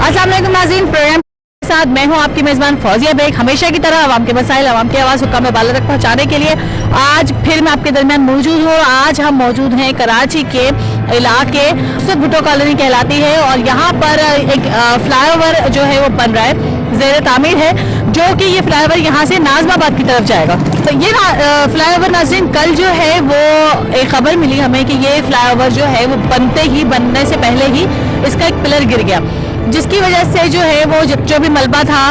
अस्सलाम वालेकुम नाज़रीन, प्रोग्राम के साथ मैं हूं आपकी मेज़बान फौजिया बेग। हमेशा की तरह आवाम के मसाइल, आवाम की आवाज़ हुक्काम बाला तक पहुंचाने के लिए आज फिर मैं आपके दरमियान मौजूद हूं। आज हम मौजूद हैं कराची के इलाके भुट्टो कॉलोनी कहलाती है और यहाँ पर एक फ्लाईओवर जो है वो बन रहा है, ज़ेर तामीर है, जो कि ये फ्लाईओवर यहाँ से नाज़माबाद की तरफ जाएगा। तो ये फ्लाईओवर नाज़रीन कल जो है वो एक खबर मिली हमें कि ये फ्लाईओवर जो है वो बनने से पहले ही इसका एक पिलर गिर गया, जिसकी वजह से जो है वो जो भी मलबा था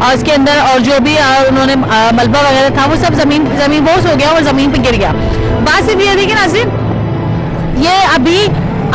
उसके अंदर और जो भी उन्होंने मलबा वगैरह था वो सब जमीन बोस हो गया और ज़मीन पे गिर गया। बात सिर्फ ये थी कि नाज़रीन ये अभी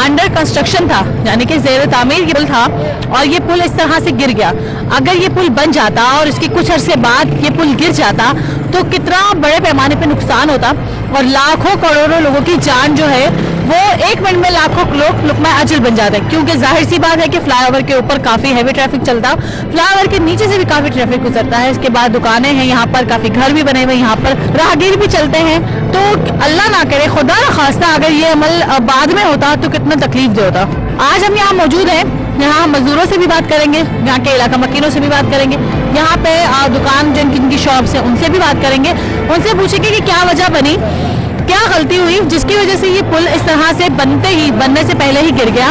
अंडर कंस्ट्रक्शन था, यानी कि ज़ेर तामीर पुल था और ये पुल इस तरह से गिर गया। अगर ये पुल बन जाता और इसके कुछ अरसे बाद ये पुल गिर जाता तो कितना बड़े पैमाने पे नुकसान होता और लाखों करोड़ों लोगों की जान जो है वो एक मिनट में लाखों लोग लुक़मा अजल बन जाते हैं। क्योंकि जाहिर सी बात है कि फ्लाईओवर के ऊपर काफ़ी हैवी ट्रैफिक चलता, फ्लाईओवर के नीचे से भी काफ़ी ट्रैफिक गुजरता है। इसके बाद दुकानें हैं यहाँ पर, काफ़ी घर भी बने हुए, यहाँ पर राहगीर भी चलते हैं। तो अल्लाह ना करे, खुदा ना खास्ता अगर ये अमल बाद में होता तो कितना तकलीफ दे होता। आज हम यहाँ मौजूद हैं, यहाँ मजदूरों से भी बात करेंगे, यहाँ के इलाका मकीनों से भी बात करेंगे, यहाँ पे दुकान जिनकी शॉप्स है उनसे भी बात करेंगे, उनसे पूछेंगे कि क्या वजह बनी, क्या गलती हुई जिसकी वजह से ये पुल इस तरह से बनने से पहले ही गिर गया,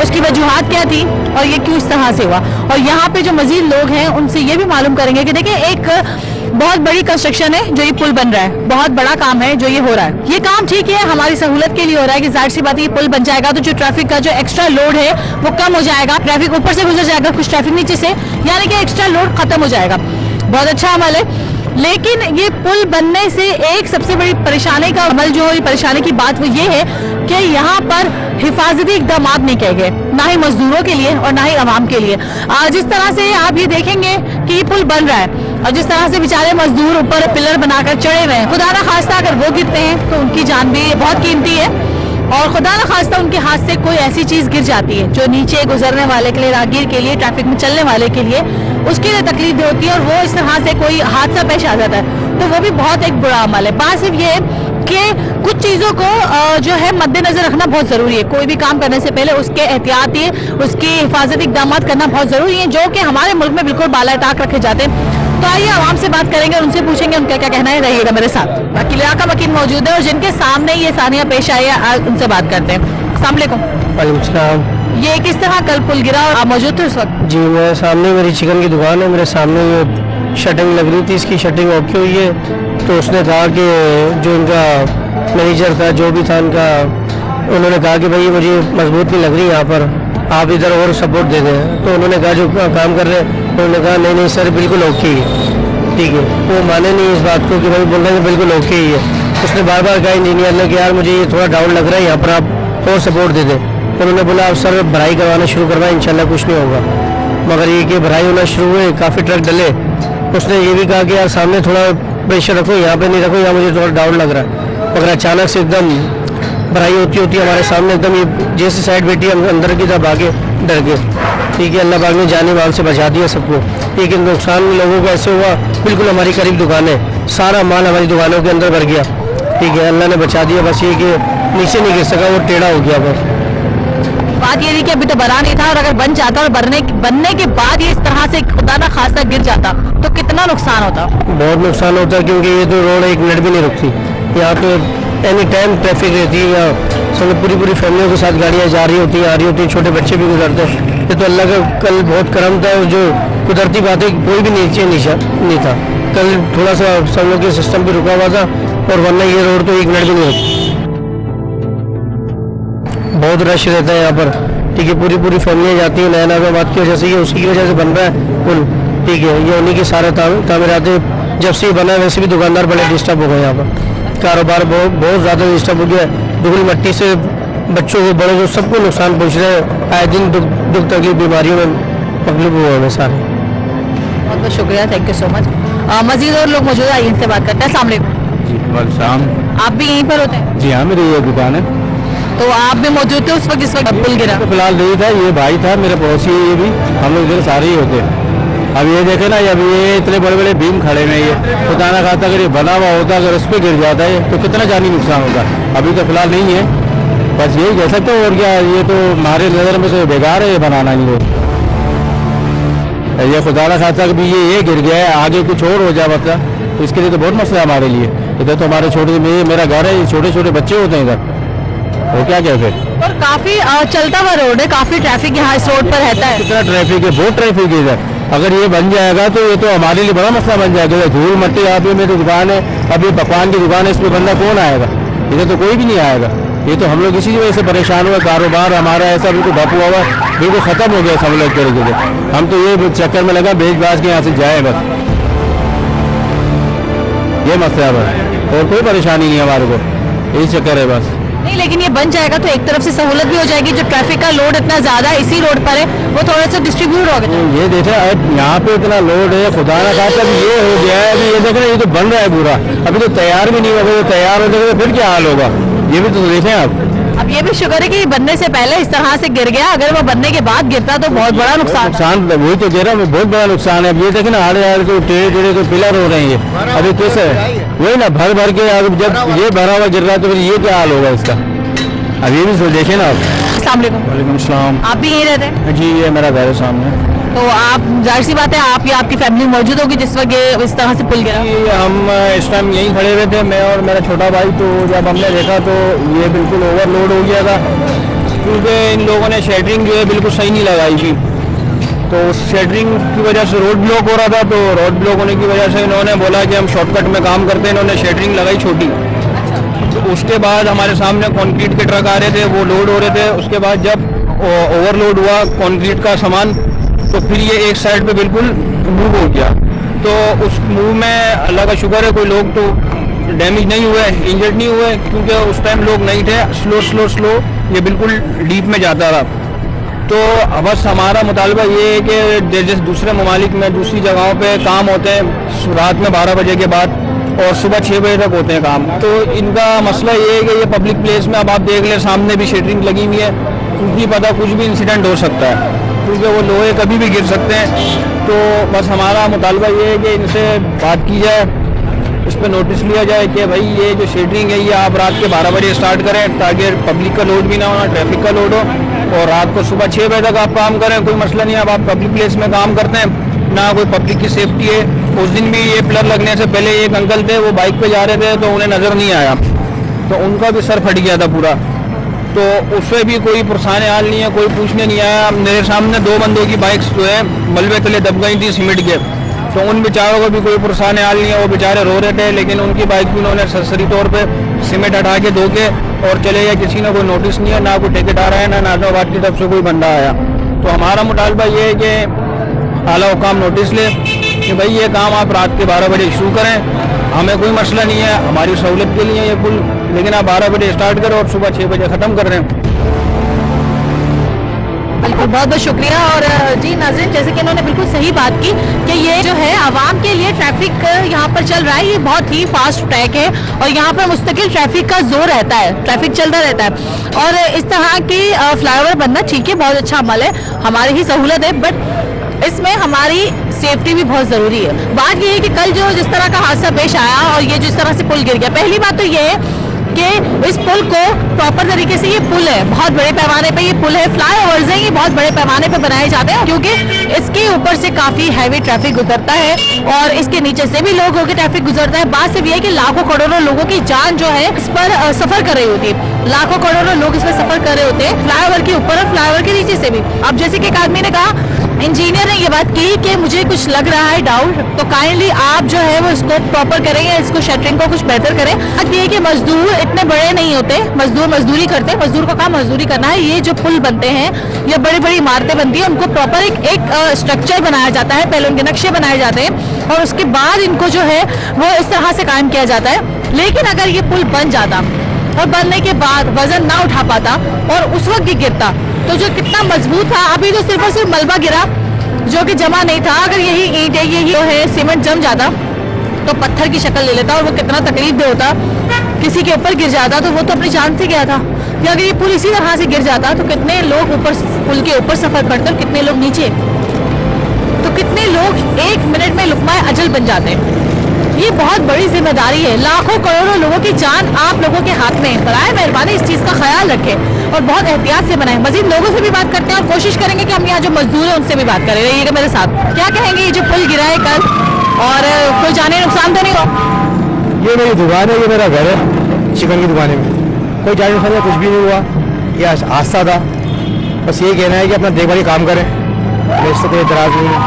उसकी वजूहात क्या थी और ये क्यों इस तरह से हुआ। और यहाँ पे जो मजीद लोग हैं उनसे ये भी मालूम करेंगे कि देखिए एक बहुत बड़ी कंस्ट्रक्शन है जो ये पुल बन रहा है, बहुत बड़ा काम है जो ये हो रहा है। ये काम ठीक है, हमारी सहूलत के लिए हो रहा है कि जाहिर सी बात है ये पुल बन जाएगा तो जो ट्रैफिक का जो एक्स्ट्रा लोड है वो कम हो जाएगा, ट्रैफिक ऊपर से गुजर जाएगा, कुछ ट्रैफिक नीचे से, यानी कि एक्स्ट्रा लोड खत्म हो जाएगा। बहुत अच्छा अमल है। लेकिन ये पुल बनने से एक सबसे बड़ी परेशानी का अमल जो है, परेशानी की बात वो ये है कि यहाँ पर हिफाजती इक़दाम नहीं किए गए, ना ही मजदूरों के लिए और ना ही आवाम के लिए। जिस तरह से आप ये देखेंगे कि ये पुल बन रहा है और जिस तरह से बेचारे मजदूर ऊपर पिलर बनाकर चढ़े हुए हैं, खुदा ना खास्ता अगर वो गिरते हैं तो उनकी जान भी बहुत कीमती है और खुदा ना खास्ता उनके हाथ से कोई ऐसी चीज़ गिर जाती है जो नीचे गुजरने वाले के लिए, राहगीर के लिए, ट्रैफिक में चलने वाले के लिए उसके लिए तकलीफ होती है और वो इस तरह से कोई हादसा पेश आ जाता है, तो वो भी बहुत एक बुरा अमल है। बात सिर्फ ये कि कुछ चीज़ों को जो है मद्देनजर रखना बहुत ज़रूरी है। कोई भी काम करने से पहले उसके एहतियाती, उसकी हिफाजती इक़दाम करना बहुत ज़रूरी है, जो कि हमारे मुल्क में बिल्कुल बालाताक रखे जाते हैं। तो आइए आवाम से बात करेंगे, उनसे पूछेंगे उनका क्या कहना है। रहिएगा मेरे साथ। इलाका मकीन मौजूद है और जिनके सामने ये सानिया पेश आई है उनसे बात करते हैं। अस्सलाम वालेकुम। ये किस तरह कल पुल गिरा और आप मौजूद थे उस वक्त? जी, मैं सामने, मेरी चिकन की दुकान है, मेरे सामने ये शटिंग लग रही थी, इसकी शटिंग ओके हुई है। तो उसने कहा कि जो इनका मैनेजर था, जो भी था इनका, उन्होंने कहा कि भाई मुझे मजबूत नहीं लग रही यहाँ पर, आप इधर और सपोर्ट दे दें। तो उन्होंने कहा जो काम कर रहे हैं, उन्होंने कहा नहीं नहीं सर बिल्कुल ओके है, ठीक है। वो माने नहीं इस बात को कि भाई बोल रहे हैं बिल्कुल ओके ही है। उसने बार बार कहा इंजीनियर ने कि यार मुझे ये थोड़ा डाउन लग रहा है, यहाँ पर आप और सपोर्ट दे दें। तो उन्होंने बोला आप सर भराई करवाना शुरू करवाएं, इंशाल्लाह कुछ नहीं होगा। मगर ये कि भराई होना शुरू हुए, काफ़ी ट्रक डले। उसने ये भी कहा कि यार सामने थोड़ा प्रेशर रखो, यहाँ पे नहीं रखो, यहाँ मुझे थोड़ा डाउन लग रहा है। मगर अचानक से एकदम भराई होती हमारे सामने एकदम ये जैसे साइड बैठी हम अंदर की तरफ आगे डर गए। ठीक है, अल्लाह पाक ने जाने माल से बचा दिया सबको। लेकिन नुकसान लोगों को ऐसे हुआ, बिल्कुल हमारी करीब दुकान है, सारा माल हमारी दुकानों के अंदर भर गया। ठीक है, अल्लाह ने बचा दिया, बस ये कि नीचे नहीं गिर सका, वो टेढ़ा हो गया। बस बात ये थी कि अभी तो बना नहीं था और अगर बन जाता और बनने के बाद ये इस तरह से खुदा ना खासा गिर जाता तो कितना नुकसान होता। बहुत नुकसान होता, क्योंकि ये तो रोड एक मिनट भी नहीं रुकती, यहाँ तो एनी टाइम ट्रैफिक रहती है। यहाँ सब पूरी फैमिलियों के साथ गाड़ियाँ जा रही होती हैं, आ रही होती हैं, छोटे बच्चे भी गुजरते हैं। ये तो अल्लाह का कल बहुत करम था, जो कुदरती बातें कोई भी नीचे नहीं था। कल थोड़ा सा सब लोग के सिस्टम भी रुका हुआ था और वरना ये रोड तो एक मिनट भी नहीं होती। बहुत रश रहता है यहाँ पर, ठीक है, पूरी फैमिलियाँ जाती हैं। नया नाज़ाबाद की वजह से, ये उसी की वजह से बन रहा है पुल, ठीक है। ये उन्हीं के सारे तामीरात, जब से ये बना है वैसे भी दुकानदार बड़े डिस्टर्ब हो गए, यहाँ पर कारोबार बहुत ज़्यादा डिस्टर्ब हो गया। धूल मिट्टी से बच्चों को, बड़ों को, सबको नुकसान पहुँच रहे हैं। आए दिन दुख तकलीफ बीमारियों में तकलीफ हुए हमें सारे। बहुत बहुत शुक्रिया, थैंक यू सो मच। मजीद और लोग मौजूद है, इनसे बात करते हैं। अस्सलाम वालेकुम। आप भी यहीं पर होते हैं? जी हाँ, मेरी ये दुकान है। तो आप भी मौजूद थे उस वक्त जिस वक्त पुल गिरा? तो फिलहाल नहीं था, ये भाई था मेरे पड़ोसी, ये भी हम लोग इधर सारे ही होते हैं। अब ये देखे ना, अब ये इतने बड़े बड़े बीम खड़े हैं, ये खुदा ना खाता अगर ये बना हुआ होता, अगर उस पर गिर जाता है तो कितना जानी नुकसान होता। अभी तो फिलहाल नहीं है, बस यही कह सकते हो। और क्या, ये तो हमारे नज़र में तो बेकार है ये बनाना, इनको ये खुदा ना खासा कभी ये गिर गया है, आगे कुछ और हो जाए मतलब, तो इसके लिए तो बहुत मसला है हमारे लिए। इधर तो हमारे मेरा घर है, छोटे छोटे बच्चे होते हैं इधर, तो क्या कहते हैं। और काफी चलता हुआ रोड है, काफी ट्रैफिक यहाँ इस रोड पर रहता है। कितना ट्रैफिक है, बहुत ट्रैफिक है इधर। अगर ये बन जाएगा तो ये तो हमारे लिए बड़ा मसला बन जाएगा। धूल मट्टी, यहाँ पे मेरी दुकान है, अब ये पकवान की दुकान है, इस पर बंदा कौन आएगा? इधर तो कोई भी नहीं आएगा। ये तो हम लोग इसी वजह से परेशान हुए, कारोबार हमारा ऐसा बिल्कुल ठप हुआ हुआ, बिल्कुल खत्म हो गया सब लोग तरीके से। हम तो ये चक्कर में लगा बेच बाज के यहाँ से जाए बस, ये मसला है, और कोई परेशानी नहीं है हमारे को, यही चक्कर है बस। नहीं, लेकिन ये बन जाएगा तो एक तरफ से सहूलत भी हो जाएगी। जो ट्रैफिक का लोड इतना ज्यादा इसी रोड पर है, वो थोड़ा सा डिस्ट्रीब्यूट हो गया। ये देखे अब यहाँ पे इतना लोड है, खुदा ना खासा अब ये हो गया है। अभी ये देख रहे, ये तो बन रहा है पूरा, अभी तो तैयार भी नहीं हुआ। तो तैयार हो जाएगा फिर क्या हाल होगा, ये भी तो देखें आप। अब ये भी शुक्र है कि बनने से पहले इस तरह से गिर गया, अगर वो बनने के बाद गिरता तो बहुत बड़ा नुकसान। वही तो कह रहा हूँ, बहुत बड़ा नुकसान है। अब ये देखे ना, आड़े आड़े को टेढ़े टेढ़े को पिलर हो रहे हैं ये, अभी कैसे है वही ना, भर भर के जब ये भरा हुआ गिर रहा है तो फिर ये क्या हाल होगा इसका, अब ये भी देखे ना आप। अस्सलाम वालेकुम। वालेकुम सलाम। आप भी यहीं रहते हैं? जी, ये मेरा घर है सामने। तो आप, जाहिर सी बात है, आप या आपकी फैमिली मौजूद होगी जिस वक्त ये इस तरह से पुल गिरा। हम इस टाइम यहीं खड़े हुए थे, मैं और मेरा छोटा भाई। तो जब हमने देखा तो ये बिल्कुल ओवरलोड हो गया था, क्योंकि इन लोगों ने शेटरिंग जो है बिल्कुल सही नहीं लगाई थी। तो उस शेटरिंग की वजह से रोड ब्लॉक हो रहा था, तो रोड ब्लॉक होने की वजह से इन्होंने बोला कि हम शॉर्टकट में काम करते हैं, इन्होंने शेटरिंग लगाई छोटी। तो उसके बाद हमारे सामने कंक्रीट के ट्रक आ रहे थे, वो लोड हो रहे थे। उसके बाद जब ओवरलोड हुआ कंक्रीट का सामान, तो फिर ये एक साइड पे बिल्कुल मूव हो गया। तो उस मूव में अल्लाह का शुक्र है कोई लोग तो डैमेज नहीं हुए, इंजर्ड नहीं हुए, क्योंकि उस टाइम लोग नहीं थे। स्लो ये बिल्कुल डीप में जाता रहा। तो बस हमारा मुतालबा ये है कि जैसे दूसरे ममालिक में दूसरी जगहों पे काम होते हैं रात में 12 बजे के बाद और सुबह 6 बजे तक होते हैं काम, तो इनका मसला ये है कि ये पब्लिक प्लेस में, अब आप देख लें सामने भी शेटरिंग लगी हुई है, क्योंकि पता कुछ भी इंसिडेंट हो सकता है, क्योंकि वो लोहे कभी भी गिर सकते हैं। तो बस हमारा मुतालबा ये है कि इनसे बात की जाए, इस पर नोटिस लिया जाए कि भाई ये जो शेटरिंग है ये आप रात के 12 बजे स्टार्ट करें, ताकि पब्लिक का लोड भी ना होना, ट्रैफिक का लोड हो, और रात को सुबह 6 बजे तक आप काम करें, कोई मसला नहीं है। अब आप पब्लिक प्लेस में काम करते हैं ना, कोई पब्लिक की सेफ्टी है। उस दिन भी ये पिलर लगने से पहले एक अंकल थे, वो बाइक पे जा रहे थे, तो उन्हें नज़र नहीं आया, तो उनका भी सर फट गया था पूरा। तो उससे भी कोई पुरसान हाल नहीं है, कोई पूछने नहीं आया। मेरे सामने 2 बंदों की बाइक्स जो है मलबे तले दब गई थी सीमेंट के, तो उन बेचारों को भी कोई पुरसान हाल नहीं है, वो बेचारे रो रहे थे। लेकिन उनकी बाइक भी उन्होंने सरसरी तौर पे सीमेंट हटा के धो के और चले गए, किसी ने कोई नोटिस नहीं है, ना कोई टिकट आ रहा है, ना नाजोबाद की तरफ से कोई बंदा आया। तो हमारा मुतालबा ये है कि आला हुकाम नोटिस ले कि भाई ये काम आप रात के 12 बजे शुरू करें, हमें कोई मसला नहीं है, हमारी सहूलत के लिए ये पुल, लेकिन आप 12 बजे स्टार्ट करें और सुबह 6 बजे ख़त्म कर रहे हैं। बिल्कुल, बहुत बहुत शुक्रिया। और जी नाज़रीन, जैसे कि इन्होंने बिल्कुल सही बात की कि ये जो है आवाम के लिए ट्रैफिक यहाँ पर चल रहा है, ये बहुत ही फास्ट ट्रैक है और यहाँ पर मुस्तकिल ट्रैफिक का जोर रहता है, ट्रैफिक चलता रहता है। और इस तरह की फ्लाईओवर बनना ठीक है, बहुत अच्छा अमल है, हमारी ही सहूलत है, बट इसमें हमारी सेफ्टी भी बहुत ज़रूरी है। बात ये है कि कल जो जिस तरह का हादसा पेश आया और ये जिस तरह से पुल गिर गया, पहली बात तो ये है कि इस पुल को प्रॉपर तरीके से, ये पुल है बहुत बड़े पैमाने पे, ये पुल है, फ्लाईओवर्स हैं, ये बहुत बड़े पैमाने पे बनाए जाते हैं, क्योंकि इसके ऊपर से काफी हैवी ट्रैफिक गुजरता है और इसके नीचे से भी लोगों के ट्रैफिक गुजरता है। बात सिर्फ ये है कि लाखों करोड़ों लोगों की जान जो है इस पर सफर कर रही होती है, लाखों करोड़ों लोग इस पर सफर कर रहे होते हैं, फ्लाईओवर के ऊपर और फ्लाईओवर के नीचे से भी। अब जैसे कि एक आदमी ने कहा, इंजीनियर ने ये बात की कि मुझे कुछ लग रहा है डाउट, तो काइंडली आप जो है वो इसको प्रॉपर करें या इसको शटरिंग को कुछ बेहतर करें। बात ये है कि मजदूर इतने बड़े नहीं होते, मजदूर मजदूरी करते हैं, मजदूर का काम मजदूरी करना है। ये जो पुल बनते हैं या बड़ी बड़ी इमारतें बनती हैं, उनको प्रॉपर एक स्ट्रक्चर बनाया जाता है, पहले उनके नक्शे बनाए जाते हैं और उसके बाद इनको जो है वो इस तरह से कायम किया जाता है। लेकिन अगर ये पुल बन जाता और बनने के बाद वजन ना उठा पाता और उस वक्त भी गिरता, तो जो कितना मजबूत था, अभी तो सिर्फ और सिर्फ मलबा गिरा जो कि जमा नहीं था, अगर यही ईंट है, यही है सीमेंट जम जाता तो पत्थर की शक्ल ले लेता और वो कितना तकलीफ दे होता, किसी के ऊपर गिर जाता तो वो तो अपनी जान से गया था। या अगर ये पुल इसी तरह से गिर जाता तो कितने लोग ऊपर पुल के ऊपर सफर करते और कितने लोग नीचे, तो कितने लोग 1 मिनट में लुकमा अजल बन जाते। ये बहुत बड़ी जिम्मेदारी है, लाखों करोड़ों लोगों की जान आप लोगों के हाथ में है। बराए मेहरबानी इस चीज़ का ख्याल रखें और बहुत एहतियात से बनाएं। मजीद लोगों से भी बात करते हैं और कोशिश करेंगे कि हम यहाँ जो मजदूर हैं उनसे भी बात करें। रहिएगा मेरे साथ। क्या कहेंगे ये जो पुल गिरा है कल और कोई जाने नुकसान तो नहीं हो? ये मेरी दुकान है, ये मेरा घर है, चिकन की दुकान है। कोई जाने नुकसान कुछ भी नहीं हुआ, ये हादसा था। बस ये कहना है कि अपना देखभाल काम करें, मैं इससे कोई इतराज़ नहीं है।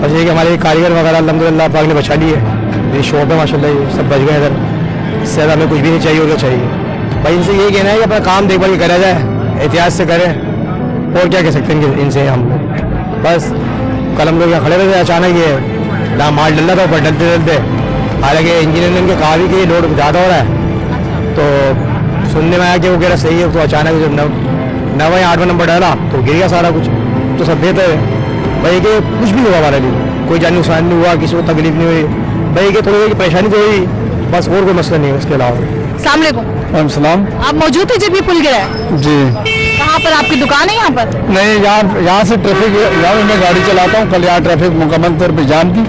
बस ये कि हमारे कारीगर वगैरह अल्हम्दुलिल्लाह पाक ने बचा लिए। मेरी शॉप है माशाल्लाह, ये सब बच गए इधर। इससे ज़्यादा हमें कुछ भी नहीं चाहिए और क्या चाहिए। भाई इनसे ये कहना है कि अपना काम देखभाल करा जाए, एहतियात से करें, और क्या कह सकते हैं इनसे हम लोग। बस कल हम लोग यहाँ खड़े हुए थे, अचानक ये ना माल डल रहा था ऊपर, डलते डलते हालांकि इंजीनियर ने इनके कहा भी कि लोड ज़्यादा हो रहा है, तो सुनने में आया कि वो कह रहा सही है। तो अचानक जब 9 या 8वां नंबर डाला तो गिर गया सारा कुछ। तो सब बेहतर है भाई कि कुछ भी हुआ हमारे लिए, कोई जान नुकसान नहीं हुआ, किसी को तकलीफ नहीं हुई। भाई कि थोड़ी परेशानी तो हुई, बस और कोई मसला नहीं है उसके अलावा। अस्सलाम वालेकुम। सलाम आप मौजूद थे जब ये पुल गिरा है? जी कहाँ पर आपकी दुकान है? यहाँ पर नहीं, यहाँ से ट्रैफिक, यहाँ मैं गाड़ी चलाता हूँ। कल यहाँ ट्रैफिक मुकम्मल तौर पर जाम थी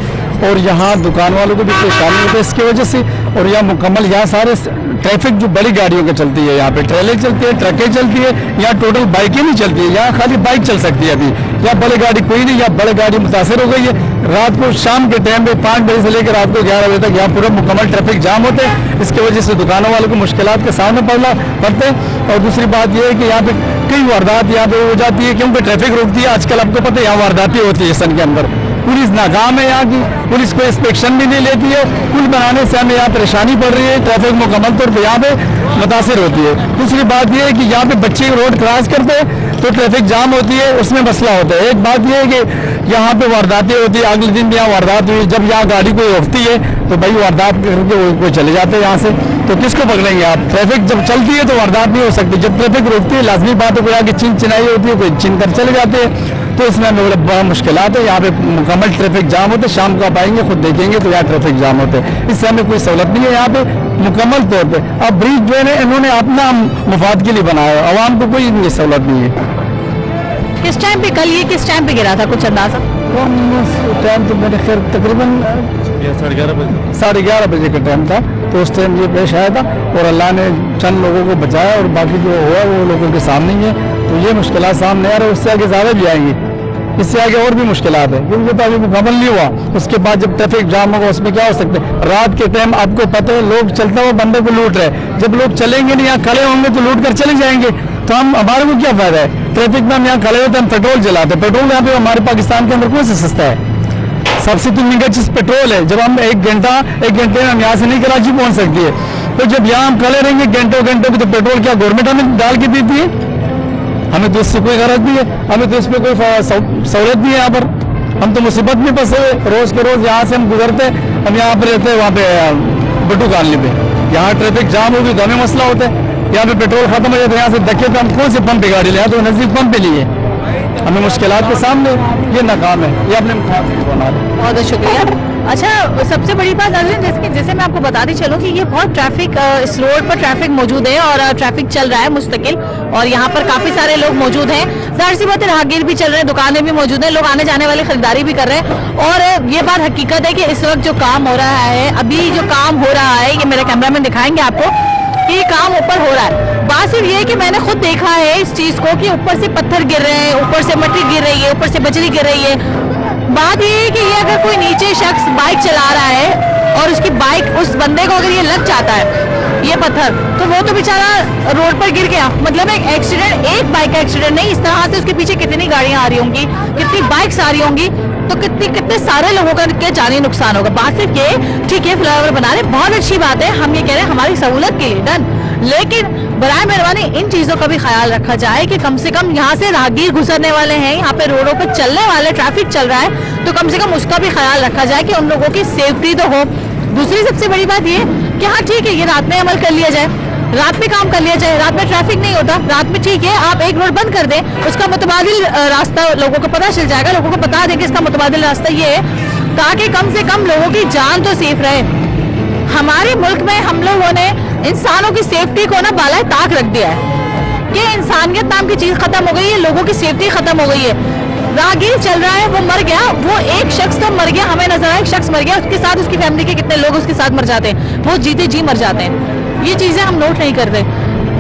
और यहाँ दुकान वालों को भी परेशानी होती है इसकी वजह से। और यहाँ मुकम्मल यहाँ सारे ट्रैफिक जो बड़ी गाड़ियों की चलती है, यहाँ पे ट्रेलें चलती है, ट्रकें चलती है, यहाँ टोटल बाइकें नहीं चलती है। यहाँ खाली बाइक चल सकती है अभी, यहाँ बड़ी गाड़ी कोई नहीं। यहाँ बड़ी गाड़ी मुतासर हो गई है। रात को शाम के टाइम पे 5 बजे से लेकर रात को 11 बजे तक यहाँ पूरा मुकम्मल ट्रैफिक जाम होते हैं। इसकी वजह से दुकानों वालों को मुश्किलात के सामने पड़ते हैं। और दूसरी बात यह है कि यहाँ पे कई वारदात यहाँ पे हो जाती है क्योंकि ट्रैफिक रोकती है। आजकल आपको पता है यहाँ वारदातें होती है सन के अंदर। पुलिस नाकाम है, यहाँ की पुलिस कोई इंस्पेक्शन भी नहीं लेती है। पुल बनाने से हमें यहाँ परेशानी पड़ रही है, ट्रैफिक मुकम्मल तौर पर यहाँ पे मुतासर होती है। दूसरी बात यह है कि यहाँ पे बच्चे रोड क्रॉस करते हैं तो ट्रैफिक जाम होती है, उसमें मसला होता है। एक बात यह है कि यहाँ पे वारदातें होती है, अगले दिन भी यहाँ वारदात हुई। जब यहाँ गाड़ी कोई रोकती है तो भाई वारदात करके कोई चले जाते हैं यहाँ से, तो किसको पकड़ेंगे आप? ट्रैफिक जब चलती है तो वारदात नहीं हो सकती। जब ट्रैफिक रोकती है लाजमी बात है कोई आगे चिन चिनाई होती है, कोई चिन कर चले जाते हैं। तो इसमें हमें बड़ा मुश्किलात है। यहाँ पे मुकम्मल ट्रैफिक जाम होते, शाम को आप आएंगे खुद देखेंगे तो यहाँ ट्रैफिक जाम होते हैं। इससे हमें कोई सहूलत नहीं है यहाँ पे मुकम्मल तौर पे। अब ब्रिज जो है इन्होंने अपना मुफाद के लिए बनाया है, आवाम को कोई सहूलत नहीं है। किस टाइम पे कल ये किस टाइम पे गिरा था, कुछ अंदाजा? टाइम तो मेरे खैर तकरीबन 11:30 बजे का टाइम था। तो उस टाइम ये पेश आया था और अल्लाह ने चंद लोगों को बचाया और बाकी जो हुआ वो लोगों के सामने ही है। तो ये मुश्किलात सामने आ रही है, उससे आगे ज़्यादा भी आएंगी, इससे आगे और भी मुश्किलात है क्योंकि तो अभी मुकम्मल नहीं हुआ। उसके बाद जब ट्रैफिक जाम होगा उसमें क्या हो सकता है? रात के टाइम आपको पता है लोग चलते हुए बंदे को लूट रहे। जब लोग चलेंगे नहीं, यहाँ खड़े होंगे तो लूट कर चले जाएंगे, तो हम हमारे को क्या फायदा है? ट्रैफिक में हम यहाँ खड़े होते हैं, हम पेट्रोल जलाते हैं। पेट्रोल यहाँ पे हमारे पाकिस्तान के अंदर कौन सा सस्ता है? सबसे तो महंगा चीज़ पेट्रोल है। जब हम एक घंटे में हम यहाँ से नहीं कराची पहुँच सकती है, तो जब यहाँ हम खड़े रहेंगे घंटों घंटों तो पेट्रोल क्या गवर्नमेंट हमें डाल के देती है? हमें तो इससे कोई गरज नहीं है, हमें तो इसमें कोई सहूलत नहीं है। यहाँ पर हम तो मुसीबत में फंसे हुए, रोज़ के रोज़ यहाँ से हम गुजरते, हम यहाँ पर रहते हैं वहाँ पे बटू कॉलोनी पे। यहाँ ट्रैफिक जाम होगी तो हमें मसला होता है। यहाँ पे पेट्रोल खत्म हो जाता है, यहाँ से धक्के पे हम कौन से पंप पे गाड़ी ले, तो नज़दीक पंप पे लिए हमें मुश्किलात के सामने ये नाकाम है। ये अपने बना रहे। बहुत बहुत शुक्रिया। अच्छा, सबसे बड़ी बात जैसे मैं आपको बताती चलूँ कि ये बहुत ट्रैफिक, इस रोड पर ट्रैफिक मौजूद है और ट्रैफिक चल रहा है मुस्तकिल, और यहाँ पर काफ़ी सारे लोग मौजूद हैं। जाहिर सी बात है राहगीर भी चल रहे हैं, दुकानें भी मौजूद हैं, लोग आने जाने वाली खरीदारी भी कर रहे हैं। और ये बात हकीकत है कि इस वक्त जो काम हो रहा है, अभी जो काम हो रहा है, ये मेरे कैमरामैन दिखाएंगे आपको कि ये काम ऊपर हो रहा है। बात सिर्फ ये है कि मैंने खुद देखा है इस चीज़ को कि ऊपर से पत्थर गिर रहे हैं, ऊपर से मिट्टी गिर रही है, ऊपर से बजरी गिर रही है। बात ये है कि ये अगर कोई नीचे शख्स बाइक चला रहा है और उसकी बाइक, उस बंदे को अगर ये लग जाता है ये पत्थर, तो वो तो बेचारा रोड पर गिर गया। मतलब एक एक्सीडेंट, एक बाइक का एक्सीडेंट नहीं, इस तरह से उसके पीछे कितनी गाड़ियां आ रही होंगी, कितनी बाइक्स आ रही होंगी, तो कितने सारे लोगों का क्या जानी नुकसान होगा। बात सिर्फ ये, ठीक है फ्लाईओवर बना रहे, बहुत अच्छी बात है, हम ये कह रहे हैं हमारी सहूलत के लिए, डन, लेकिन बराए मेहरबानी इन चीज़ों का भी ख्याल रखा जाए कि कम से कम यहाँ से राहगीर गुजरने वाले हैं, यहाँ पे रोडों पर चलने वाले, ट्रैफिक चल रहा है, तो कम से कम उसका भी ख्याल रखा जाए कि उन लोगों की सेफ्टी तो हो। दूसरी सबसे बड़ी बात ये कि हाँ ठीक है, ये रात में अमल कर लिया जाए, रात में काम कर लिया जाए, रात में ट्रैफिक नहीं होता, रात में ठीक है आप एक रोड बंद कर दें, उसका मुतबादिल रास्ता लोगों को पता चल जाएगा, लोगों को बता दें कि इसका मुतबादिल रास्ता ये है, ताकि कम से कम लोगों की जान तो सेफ रहे। हमारे मुल्क में हम लोगों ने इंसानों की सेफ्टी को ना बाला ताक रख दिया है कि इंसानियत नाम की चीज़ खत्म हो गई है, लोगों की सेफ्टी खत्म हो गई है। राहगीर चल रहा है, वो मर गया, वो एक शख्स तो मर गया, हमें नजर आया एक शख्स मर गया, उसके साथ उसकी फैमिली के कितने लोग उसके साथ मर जाते हैं, वो जीते जी मर जाते हैं। ये चीजें हम नोट नहीं करते,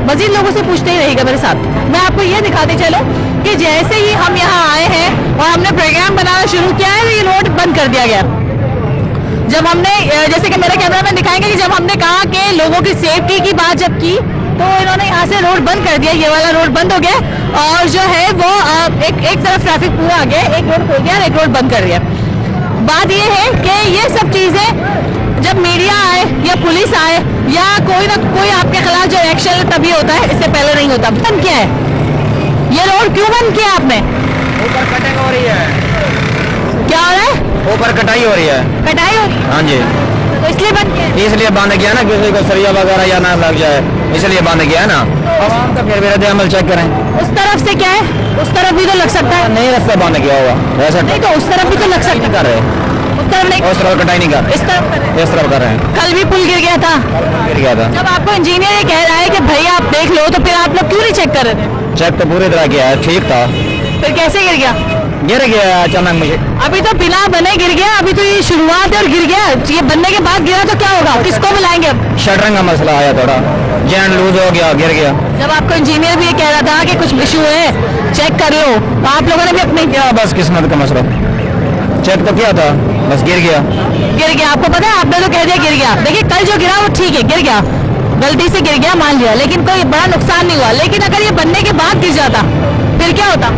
मजीद लोगों से पूछते ही रहेगा मेरे साथ। मैं आपको ये दिखाते चलो कि जैसे ही हम यहाँ आए हैं और हमने प्रोग्राम बनाना शुरू किया है, ये रोड बंद कर दिया गया। जब हमने, जैसे कि मेरे कैमरा में दिखाएंगे कि जब हमने कहा कि लोगों की सेफ्टी की बात जब की, तो इन्होंने यहाँ से रोड बंद कर दिया, ये वाला रोड बंद हो गया, और जो है वो एक तरफ ट्रैफिक पूरा आ गया, एक रोड खुल गया और एक रोड बंद कर दिया। बात ये है कि ये सब चीजें जब मीडिया आए या पुलिस आए या कोई ना कोई आपके खिलाफ जो एक्शन तभी होता है, इससे पहले नहीं होता। बंद किया है ये रोड, क्यों बंद किया आपने? ऊपर कटिंग हो रही है। क्या हो रहा है? ऊपर कटाई हो रही है। कटाई हो रही है, हाँ जी, तो इसलिए बंद किया। इसलिए बंद किया ना, किसी को सरिया वगैरह या ना लग जाए, इसलिए बंद किया ना। आवाम का फिर विरोधी अमल चेक करें। उस तरफ से क्या है, उस तरफ भी तो लग सकता है। नहीं, रास्ता बंद किया होगा वैसा नहीं तो उस तरफ भी तो लग सकता कर रहे हैं, है, उस तरफ नहीं, उस तरफ कटाई नहीं कर रहे, इस तरफ कर रहे हैं। इस तरफ कर रहे हैं। कल भी पुल गिर गया था, गिर गया था। जब आपको इंजीनियर ये कह रहा है कि भैया आप देख लो, तो फिर आप लोग क्यों नहीं चेक कर रहे थे? चेक तो पूरी तरह किया है, ठीक था, फिर कैसे गिर गया? गिर गया अचानक मुझे। अभी तो बिना बने गिर गया, अभी तो ये शुरुआत है और गिर गया। ये बनने के बाद गिरा तो क्या होगा, किसको मिलाएंगे अब? शटरिंग का मसला आया, थोड़ा जैन लूज हो गया, गिर गया। जब आपको इंजीनियर भी ये कह रहा था कि कुछ इशू है, चेक कर लो, तो आप लोगों ने भी अपने क्या बस किस्मत का मसला, चेक तो किया था, बस गिर गया। गिर गया। आपको पता है, आपने तो कह दिया गिर गया। देखिए कल जो गिरा वो ठीक है, गिर गया, गलती से गिर गया, मान लिया, लेकिन कोई बड़ा नुकसान नहीं हुआ। लेकिन अगर ये बनने के बाद गिर जाता फिर क्या होता?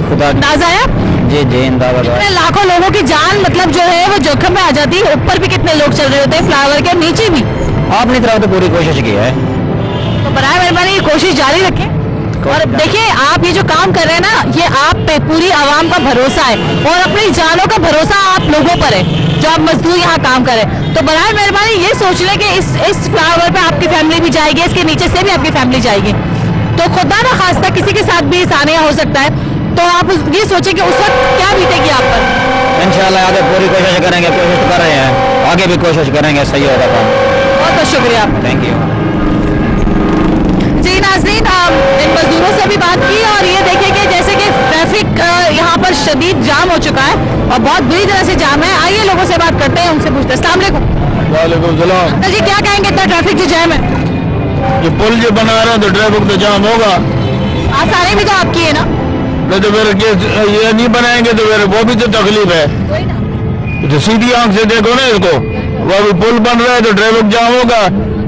खुदा अंदाजा है? जी जी, अंदाजा इतने लाखों लोगों की जान मतलब जो है वो जोखिम में आ जाती है। ऊपर भी कितने लोग चल रहे होते हैं फ्लाईओवर के, नीचे भी। आपने तरफ तो पूरी कोशिश की है, तो बराए मेहरबानी ये कोशिश जारी रखें। और देखिए आप ये जो काम कर रहे हैं ना, ये आप पे पूरी आवाम का भरोसा है और अपनी जानों का भरोसा आप लोगों पर है, जो आप मजदूर यहाँ काम करें। तो बराए मेहरबानी ये सोच लें कि इस फ्लाईओवर पे आपकी फैमिली भी जाएगी, इसके नीचे से भी आपकी फैमिली जाएगी। तो खुदा ना खास्ता किसी के साथ भी सानिया हो सकता है, तो आप ये सोचें कि उस वक्त क्या बीतेगी आप पर। इंशाल्लाह आगे पूरी कोशिश करेंगे, कोशिश तो कर रहे हैं, आगे भी कोशिश करेंगे, सही होगा काम। बहुत बहुत शुक्रिया। Thank you. जी नाज़रीन, इन मजदूरों से भी बात की और ये देखिए कि जैसे कि ट्रैफिक यहाँ पर शदीद जाम हो चुका है और बहुत बुरी तरह से जाम है। आइए लोगों से बात करते हैं, उनसे पूछते हैं। अस्सलाम वालेकुम। वालेकुम सलाम। अंकल जी क्या कहेंगे, इतना ट्रैफिक जो जाम है? ये पुल जो बना रहे हैं तो ट्रैफिक तो जाम होगा, आसानी भी तो आपकी है ना? नहीं तो फिर ये नहीं बनाएंगे तो फिर वो भी तो तकलीफ है। वही ना। तो सीधी आंख से देखो ना इसको, वो अभी पुल बन रहा है तो ट्रैफिक जाम होगा,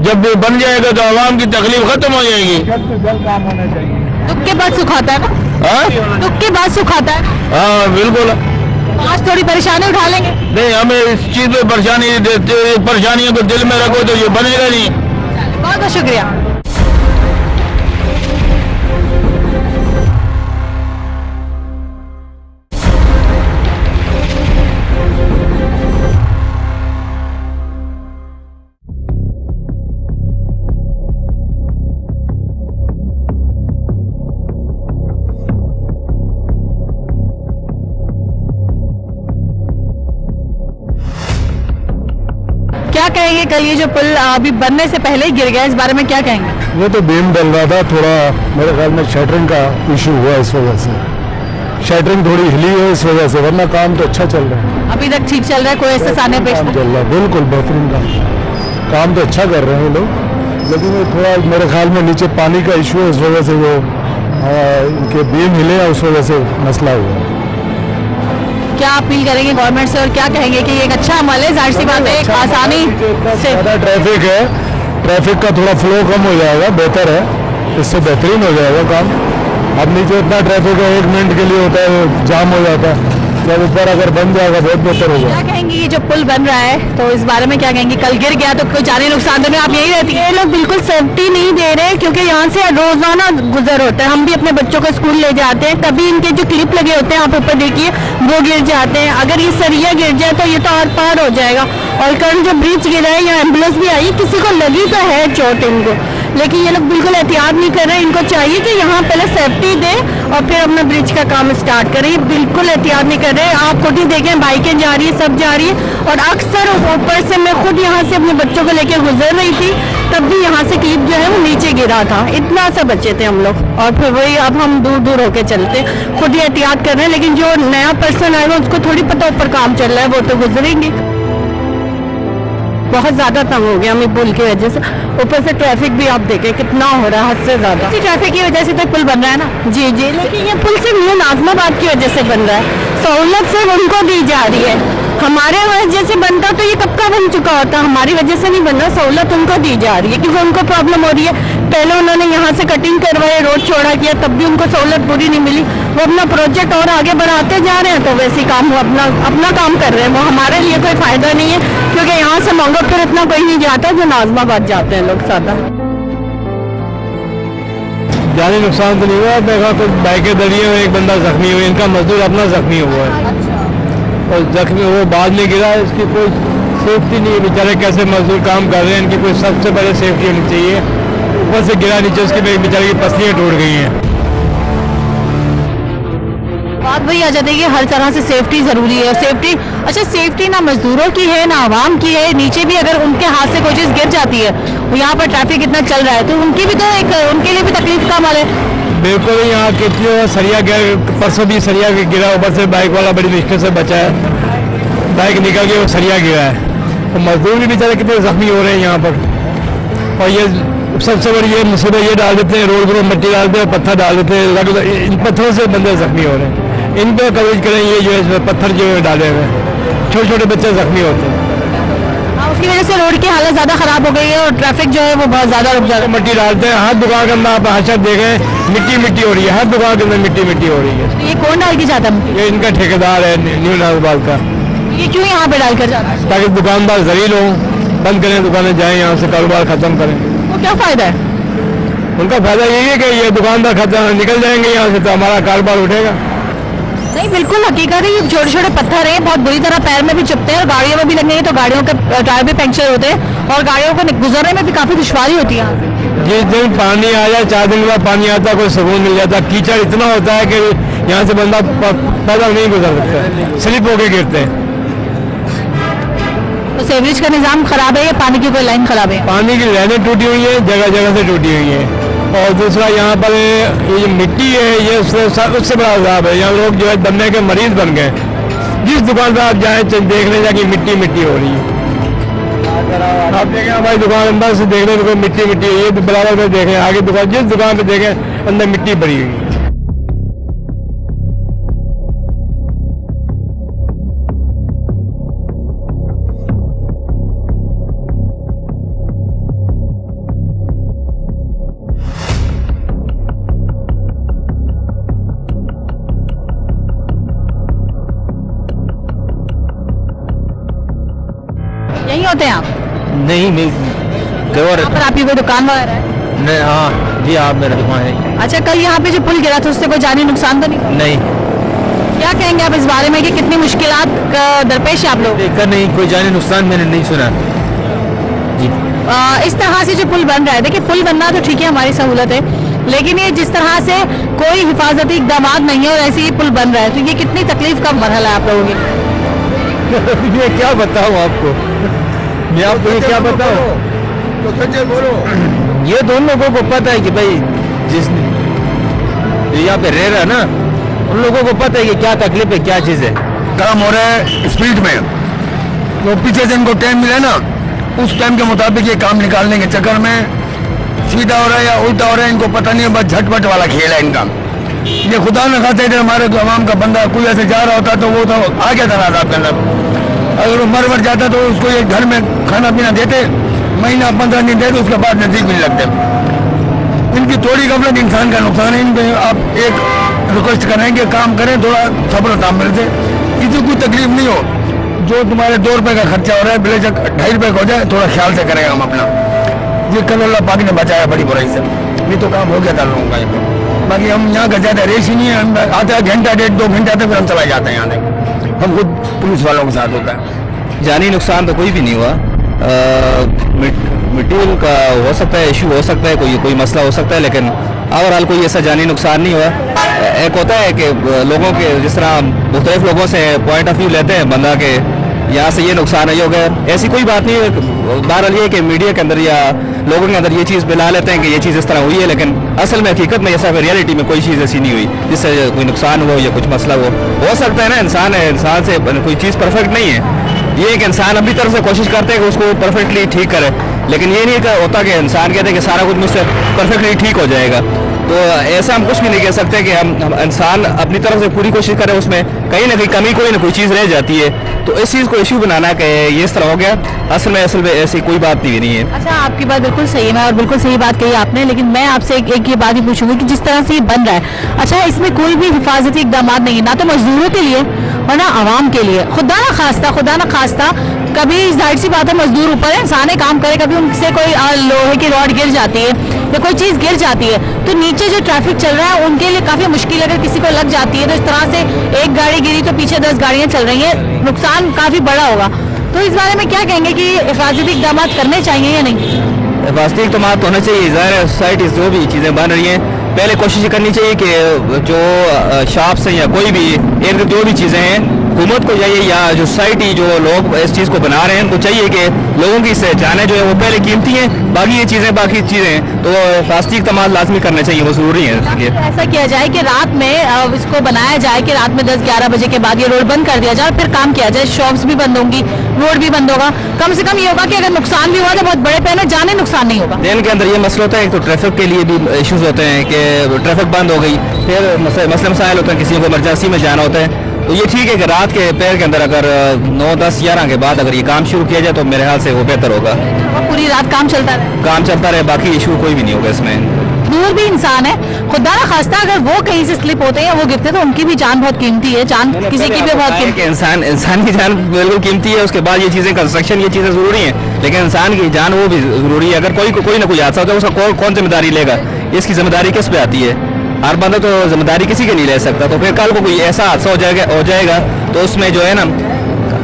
जब वो बन जाएगा तो आवाम की तकलीफ खत्म हो जाएगी। दुख के बाद सुख आता है ना? हाँ दुख के बाद सुख आता है। हाँ बिल्कुल। आज थोड़ी परेशानी उठा लेंगे। नहीं, हमें इस चीज पे परेशानी देते, परेशानियों को दिल में रखो तो ये बनेगा नहीं। बहुत बहुत शुक्रिया। क्या कहेंगे, कल ये जो पुल अभी बनने से पहले ही गिर गया, इस बारे में क्या कहेंगे? वो तो बीम डल रहा था, थोड़ा मेरे ख्याल में शटरिंग का इशू हुआ इस वजह से, शटरिंग थोड़ी हिली है इस वजह से, वरना काम तो अच्छा चल रहा है। अभी तक ठीक चल रहा है, कोई ऐसा साने पेश काम नहीं? चल रहा है, बिल्कुल बेहतरीन काम तो अच्छा कर रहे हैं लोग, लेकिन वो थोड़ा मेरे ख्याल में नीचे पानी का इशू है, इस वजह से वो इनके बीम हिले है, उस वजह से मसला हुआ। क्या अपील करेंगे गवर्नमेंट से और क्या कहेंगे कि ये एक अच्छा अमल है, जाहिर सी बात है, एक आसानी से। ज़्यादा ट्रैफिक है, ट्रैफिक का थोड़ा फ्लो कम हो जाएगा, बेहतर है, इससे बेहतरीन हो जाएगा काम। अब नीचे इतना ट्रैफिक है, 1 मिनट के लिए होता है, जाम हो जाता है, जब ऊपर अगर बन जाएगा बहुत बेहतर होगा। क्या कहेंगे ये जो पुल बन रहा है, तो इस बारे में क्या कहेंगे? कल गिर गया तो कोई जानी नुकसान तो नहीं, आप यही रहती है? ये लोग बिल्कुल सेफ्टी नहीं दे रहे, क्योंकि यहाँ से रोजाना गुजर होता है। हम भी अपने बच्चों को स्कूल ले जाते हैं, तभी इनके जो क्लिप लगे होते हैं आप ऊपर देखिए, वो गिर जाते हैं। अगर ये सरिया गिर जाए तो ये तो आर पार हो जाएगा। और कल जो ब्रिज गिरा है, यहाँ एम्बुलेंस भी आई, किसी को लगी तो है चोट इनको, लेकिन ये लोग बिल्कुल एहतियात नहीं कर रहे। इनको चाहिए कि यहाँ पहले सेफ्टी दे और फिर अपना ब्रिज का काम स्टार्ट करें। ये बिल्कुल एहतियात नहीं कर रहे। आप खुद ही देखें, बाइकें जा रही है, सब जा रही है, और अक्सर ऊपर से मैं खुद यहाँ से अपने बच्चों को लेकर गुजर रही थी, तब भी यहाँ से क्लिप जो है वो नीचे गिरा था। इतना सा बचे थे हम लोग, और फिर वही अब हम दूर दूर होके चलते, खुद ही एहतियात कर रहे हैं। लेकिन जो नया पर्सन आएगा उसको थोड़ी पता ऊपर काम चल रहा है, वो तो गुजरेंगे। बहुत ज्यादा तंग हो गया हमें पुल की वजह से। ऊपर से ट्रैफिक भी आप देखें कितना हो रहा है, हद से ज्यादा। इसी ट्रैफिक की वजह से तो पुल बन रहा है ना। जी जी, लेकिन ये पुल सिर्फ न्यू नाज़िमाबाद की वजह से बन रहा है, सहूलत सिर्फ उनको दी जा रही है। हमारे वजह से बनता तो ये कब का बन चुका होता, हमारी वजह से नहीं बन रहा, सहूलत उनको दी जा रही है क्योंकि उनको प्रॉब्लम हो रही है। पहले उन्होंने यहाँ से कटिंग करवाई, रोड चौड़ा किया, तब भी उनको सहूलत पूरी नहीं मिली। वो अपना प्रोजेक्ट और आगे बढ़ाते जा रहे हैं, तो वैसे ही काम वो अपना काम कर रहे हैं। वो हमारे लिए कोई फायदा नहीं है क्योंकि यहाँ से मंगोपुर इतना कोई नहीं जाता जो नाज़िमाबाद जाते हैं लोग ज्यादा। जानी नुकसान तो नहीं हुआ, देखा तो बाइकें दरिए में एक बंदा जख्मी हुआ, इनका मजदूर अपना जख्मी हुआ है और जख्मी वो बाद में गिरा। इसकी कोई सेफ्टी नहीं है, बेचारे कैसे मजदूर काम कर रहे हैं, इनकी कोई सबसे पहले सेफ्टी होनी चाहिए। ऊपर से गिरा नीचे, उसके बेचारे की पसलियाँ टूट गई हैं। बात वही आ जाती है कि हर तरह से सेफ्टी जरूरी है। सेफ्टी, अच्छा सेफ्टी ना मजदूरों की है ना आवाम की है। नीचे भी अगर उनके हाथ से कोई चीज गिर जाती है, यहाँ पर ट्रैफिक इतना चल रहा है, तो उनकी भी तो उनके लिए भी तकलीफ का माल है। बिल्कुल, यहाँ कितनी सरिया गिरा, परसों भी सरिया गिरा, ऊपर से बाइक वाला बड़ी मुश्किल से बचा है, बाइक निकल के वो सरिया गिरा है। तो मजदूर भी बेचारे कितने जख्मी हो रहे हैं यहाँ पर। और ये सबसे बड़ी ये मुसीबत ये डाल देते हैं, रोड पर मिट्टी डालते हैं, पत्थर डाल देते हैं, इन पत्थरों से बंदे जख्मी हो रहे हैं। इन पर कवरेज करें, ये जो है पत्थर जो डाले हुए हैं, छोटे छोटे बच्चे जख्मी होते हैं। उसकी वजह से रोड की हालत ज्यादा खराब हो गई है और ट्रैफिक जो है वो बहुत ज्यादा रुक जाता है। मिट्टी डालते हैं, हर दुकान के अंदर आप हशर देखें, मिट्टी मिट्टी हो रही है, हर दुकान के अंदर मिट्टी मिट्टी हो रही है। ये कौन डाल के जाता है? ये इनका ठेकेदार है न्यू नाज़िमाबाद का। ये क्यों यहाँ पे डाल कर जाता है? ताकि दुकानदार जलील हों, बंद करें दुकानें, जाएं यहाँ से, कारोबार खत्म करें। वो क्या फायदा है? उनका फायदा यही है कि ये दुकानदार खत्म निकल जाएंगे यहाँ से, तो हमारा कारोबार उठेगा। नहीं, बिल्कुल हकीकत है। ये छोटे छोटे पत्थर हैं, बहुत बुरी तरह पैर में भी चुभते हैं और गाड़ियों में भी लगेंगे तो गाड़ियों के टायर भी पंक्चर होते हैं और गाड़ियों को गुजरने में भी काफी दुश्वारी होती है। जिस दिन पानी आ जाए, 4 दिन के बाद पानी आता है, कोई सुकून मिल जाता है। कीचड़ इतना होता है कि यहाँ से बंदा पैदल नहीं गुजर सकता, स्लिप होके गिरते हैं। तो सीवरेज का निजाम खराब है या पानी की कोई लाइन खराब है? पानी की लाइनें टूटी हुई है, जगह जगह से टूटी हुई है। और दूसरा यहाँ पर ये जो मिट्टी है, ये उससे बड़ा अजाब है। यहाँ लोग जो है दमने के मरीज बन गए। जिस दुकान पर आप जाएँ देख लें जाके मिट्टी मिट्टी हो रही है। आप देखें हमारी दुकान अंदर से देखने में कोई मिट्टी मिट्टी है, ये बराबर में देखें, आगे दुकान जिस दुकान पे देखें अंदर मिट्टी भरी हुई है। यही होते हैं आप? नहीं, यहाँ पर आपकी कोई दुकान वगैरह है? नहीं, हाँ जी, आप मेरा दुकान है। अच्छा, कल यहाँ पे जो पुल गिरा था उससे कोई जानी नुकसान तो नहीं? नहीं, क्या कहेंगे आप इस बारे में कि कितनी मुश्किलात दरपेश है आप लोग? देखकर नहीं, कोई जानी नुकसान मैंने नहीं सुना जी। इस तरह से जो पुल बन रहा है, देखिए पुल बनना तो ठीक है, हमारी सहूलत है, लेकिन ये जिस तरह से कोई हिफाजती इकदाम नहीं है और ऐसे ही पुल बन रहा है, तो ये कितनी तकलीफ का मरहला है आप लोगों के? ये क्या बताऊँ आपको, मैं आपको ये क्या बताऊँ? तो सच्चे बोलो। ये दोनों लोगों को पता है कि भाई जिस यहाँ पे रह रहा है ना, उन लोगों को पता है कि क्या तकलीफ है, क्या चीज़ है। काम हो रहा है स्पीड में, तो पीछे से इनको टाइम मिला ना, उस टाइम के मुताबिक ये काम निकालने के चक्कर में सीधा हो रहा है या उल्टा हो रहा है, इनको पता नहीं है। बस झटपट वाला खेल है इनका। ये खुदा न खाते इधर हमारे आवाम का बंदा कोई ऐसे जा रहा होता तो वो तो आ गया था रात के अंदर। अगर वो मर जाता तो उसको ये घर में खाना पीना देते, महीना 15 दिन देते, उसके बाद नजदीक भी लगते। इनकी थोड़ी गफलत इंसान का नुकसान है। इन पे आप एक रिक्वेस्ट करेंगे, काम करें, थोड़ा सब्र तामल से, किसी को तकलीफ नहीं हो। जो तुम्हारे 2 रुपये का खर्चा हो रहा है, बेशक 2.5 रुपये का हो जाए, थोड़ा ख्याल से करेंगे हम अपना। ये कल अल्लाह पाक ने बचाया बड़ी बुराई से, नहीं तो काम हो गया था लोगों का ये पे। बाकी हम यहाँ का ज़्यादा रेस ही नहीं है, हम आते हैं घंटा 1.5-2 घंटे आते फिर हम चला जाते हैं यहाँ से। हम खुद पुलिस वालों के साथ होता है। जानी नुकसान तो कोई भी नहीं हुआ, मटीरियल का हो सकता है, इशू हो सकता है, कोई मसला हो सकता है, लेकिन ओवरऑल कोई ऐसा जानी नुकसान नहीं हुआ। एक होता है कि लोगों के जिस तरह मुख्तलिफ लोगों से पॉइंट ऑफ व्यू लेते हैं बंदा के यहाँ से ये नुकसान है, हो गया, ऐसी कोई बात नहीं है। बहरहाल ये कि मीडिया के अंदर या लोगों के अंदर ये चीज़ मिला लेते हैं कि ये चीज़ इस तरह हुई है, लेकिन असल में हकीकत में ऐसा रियलिटी में कोई चीज़ ऐसी नहीं हुई जिससे कोई नुकसान हो या कुछ मसला हो सकता है ना। इंसान है, इंसान से कोई चीज़ परफेक्ट नहीं है। ये एक इंसान अपनी तरफ से कोशिश करते हैं कि उसको परफेक्टली ठीक करे, लेकिन ये नहीं होता कि इंसान कहते हैं कि सारा कुछ मुझसे परफेक्टली ठीक हो जाएगा। तो ऐसा हम कुछ भी नहीं कह सकते कि हम इंसान अपनी तरफ से पूरी कोशिश करें, उसमें कहीं ना कहीं कमी कोई ना कोई चीज़ रह जाती है। तो इस चीज़ को इशू बनाना कि ये इस तरह हो गया, असल में ऐसी कोई बात नहीं है। अच्छा, आपकी बात बिल्कुल सही है और बिल्कुल सही बात कही आपने, लेकिन मैं आपसे एक ये बात ही पूछूंगी कि जिस तरह से ये बन रहा है, अच्छा इसमें कोई भी हिफाजती इकदाम नहीं है, ना तो मजदूरों के लिए और ना आवाम के लिए। खुदा ना खास्ता कभी जाहिर सी बात है मजदूर ऊपर है, इंसान काम करे, कभी उनसे कोई लोहे की रॉड गिर जाती है या कोई चीज़ गिर जाती है, तो नीचे जो ट्रैफिक चल रहा है उनके लिए काफ़ी मुश्किल, अगर किसी को लग जाती है तो इस तरह से एक गाड़ी गिरी तो पीछे 10 गाड़ियाँ चल रही हैं, नुकसान काफ़ी बड़ा होगा। तो इस बारे में क्या कहेंगे कि हिफाजती इकदाम करने चाहिए या नहीं? हिफाजती इक़दाम होना चाहिए। ज़ाहिर है सोसाइटी जो भी चीज़ें बन रही हैं, पहले कोशिश करनी चाहिए कि जो शॉप्स हैं या कोई भी इर्द जो भी चीज़ें हैं, हुकूमत को चाहिए या जो सोसाइटी जो लोग इस चीज़ को बना रहे हैं उनको चाहिए कि लोगों की जाने जो है वो पहले कीमती हैं, बाकी चीज़ें तो हिफाजती इक़दाम लाजमी करने चाहिए, वो ज़रूरी है। ऐसा किया जाए कि रात में इसको बनाया जाए कि रात में 10-11 बजे के बाद ये रोड बंद कर दिया जाए, फिर काम किया जाए, शॉप्स भी बंद होंगी, रोड भी बंद होगा, कम से कम ये होगा कि अगर नुकसान भी हुआ तो बहुत बड़े पैमाने जाने नुकसान नहीं होगा। दिन के अंदर ये मसला होता है, तो ट्रैफिक के लिए भी इश्यूज होते हैं कि ट्रैफिक बंद हो गई, फिर मसले मसाइल होते हैं, किसी को इमरजेंसी में जाना होता है। तो ये ठीक है कि रात के पैर के अंदर अगर 9, 10, 11 के बाद अगर ये काम शुरू किया जाए तो मेरे ख्याल से वो बेहतर होगा। पूरी रात काम चलता रहे, बाकी इशू कोई भी नहीं होगा इसमें। दूर भी इंसान है, खुदा ना खास्ता अगर वो कहीं से स्लिप होते हैं या वो गिरते हैं तो उनकी भी जान बहुत कीमती है, जान किसी की भी बहुत कीमती है। इंसान की जान बिल्कुल कीमती है, उसके बाद ये चीज़ें कंस्ट्रक्शन ये चीज़ें ज़रूरी हैं, लेकिन इंसान की जान वो भी ज़रूरी है। अगर कोई ना कोई हादसा होता है उसका कौन जिम्मेदारी लेगा? इसकी जिम्मेदारी किस पे आती है? हर बंदा तो जिम्मेदारी किसी की नहीं ले सकता। तो फिर कल को कोई ऐसा हादसा हो जाएगा तो उसमें जो है ना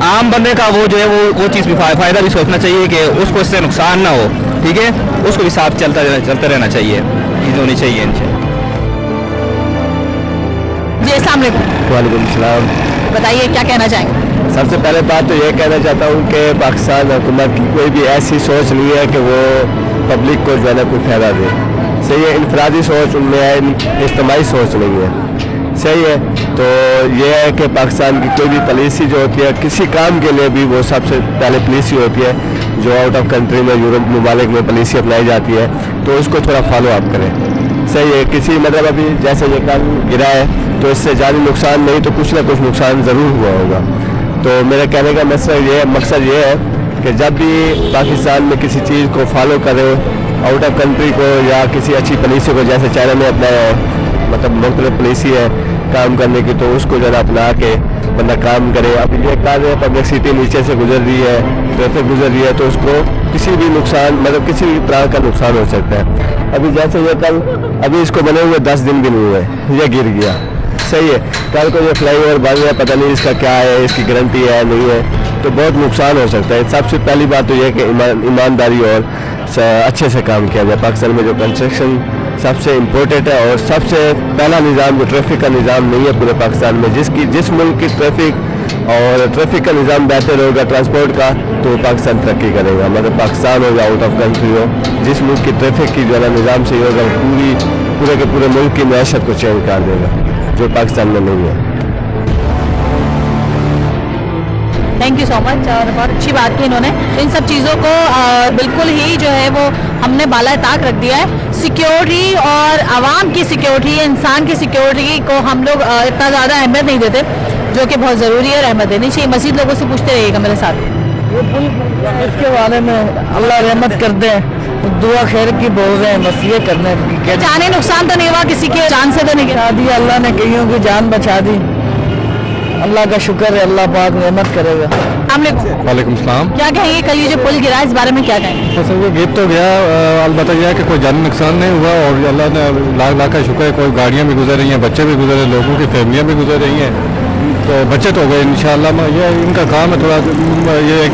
आम बंदे का वो जो है वो चीज़ भी फ़ायदा भी सोचना चाहिए कि उसको इससे नुकसान ना हो, ठीक है, उसको भी साथ चलते रहना चाहिए, चीज़ें होनी चाहिए इनसे। जी अस्सलाम वालेकुम। वालेकुम सलाम। बताइए क्या कहना चाहेंगे? सबसे पहले बात तो ये कहना चाहता हूँ कि पाकिस्तान हुकूमत की कोई भी ऐसी सोच नहीं है कि वो पब्लिक को जो है ना कोई फ़ायदा दे। सही है, इनफरादी सोच उनमें है, इज्तिमाई सोच नहीं है। सही है, तो ये है कि पाकिस्तान की कोई भी पॉलिसी जो होती है किसी काम के लिए भी वो सबसे पहले पॉलिसी होती है जो आउट ऑफ कंट्री में यूरोप ममालिक में पॉलिसी अपनाई जाती है, तो उसको थोड़ा फॉलो अप करें। सही है, किसी मतलब अभी जैसे ये कल गिरा है तो इससे जानी नुकसान नहीं तो कुछ ना कुछ नुकसान ज़रूर हुआ होगा। तो मेरे कहने का मकसद ये है कि जब भी पाकिस्तान में किसी चीज़ को फॉलो करें, आउट ऑफ कंट्री को या किसी अच्छी पॉलिसी को, जैसे चाइना में अपनाया है, मतलब मुख्तलिफ पॉलिसी है काम करने की, तो उसको जो है अपना के बंदा काम करे। अब ये कार्य है, पब्लिक सिटी नीचे से गुजर रही है, ट्रैफिक गुजर रही है, तो उसको किसी भी नुकसान मतलब किसी भी तरह का नुकसान हो सकता है। अभी जैसे ये कल अभी इसको बने हुए 10 दिन भी नहीं हुए, ये गिर गया। सही है, कल को ये फ्लाईओवर बन गया, पता नहीं इसका क्या है, इसकी गारंटी है नहीं है, तो बहुत नुकसान हो सकता है। सबसे पहली बात तो ये कि ईमानदारी और अच्छे से काम किया जाए। पाकिस्तान में जो कंस्ट्रक्शन सबसे इम्पोर्टेंट है और सबसे पहला निज़ाम जो ट्रैफिक का निज़ाम नहीं है पूरे पाकिस्तान में, जिस मुल्क की ट्रैफिक का निज़ाम बेहतर होगा ट्रांसपोर्ट का, तो पाकिस्तान तरक्की करेगा। मतलब पाकिस्तान हो या आउट ऑफ कंट्री हो, जिस मुल्क की ट्रैफिक की जो है निज़ाम सही होगा पूरे के पूरे मुल्क की मैशत को चेंज कर देगा, जो पाकिस्तान में नहीं है। थैंक यू सो मच, और बहुत अच्छी बात की इन्होंने। इन सब चीज़ों को बिल्कुल ही जो है वो हमने बाला ताक रख दिया है। सिक्योरिटी और आवाम की सिक्योरिटी, इंसान की सिक्योरिटी को हम लोग इतना ज़्यादा अहमियत नहीं देते, जो कि बहुत ज़रूरी है और अहमियत देनी चाहिए। मज़ीद लोगों से पूछते रहिएगा मेरे साथ। इसके बारे में अल्लाह रहमत कर दे, दुआ खैर की बोल रहे हैं, बस ये करने की। जाने नुकसान तो नहीं हुआ, किसी के जान से तो नहीं गिरा? बचा दी अल्लाह ने, कईयों की जान बचा दी, अल्लाह का शुक्र है, अल्लाह पाक रहमत करेगा। वालेकुम सलाम। क्या कहेंगे, कल ये जो पुल गिरा इस बारे में क्या कहेंगे? तो सर वो गिर तो गया, अलबत्ता यह है कि कोई जानी नुकसान नहीं हुआ और अल्लाह ने लाख लाख का शुक्र है, कोई गाड़ियाँ भी गुजर रही हैं, बच्चे भी गुजर रहे हैं, लोगों की फैमिलियाँ भी गुजर रही हैं, तो बचत हो गई इंशाल्लाह। ये इनका काम है थोड़ा, ये एक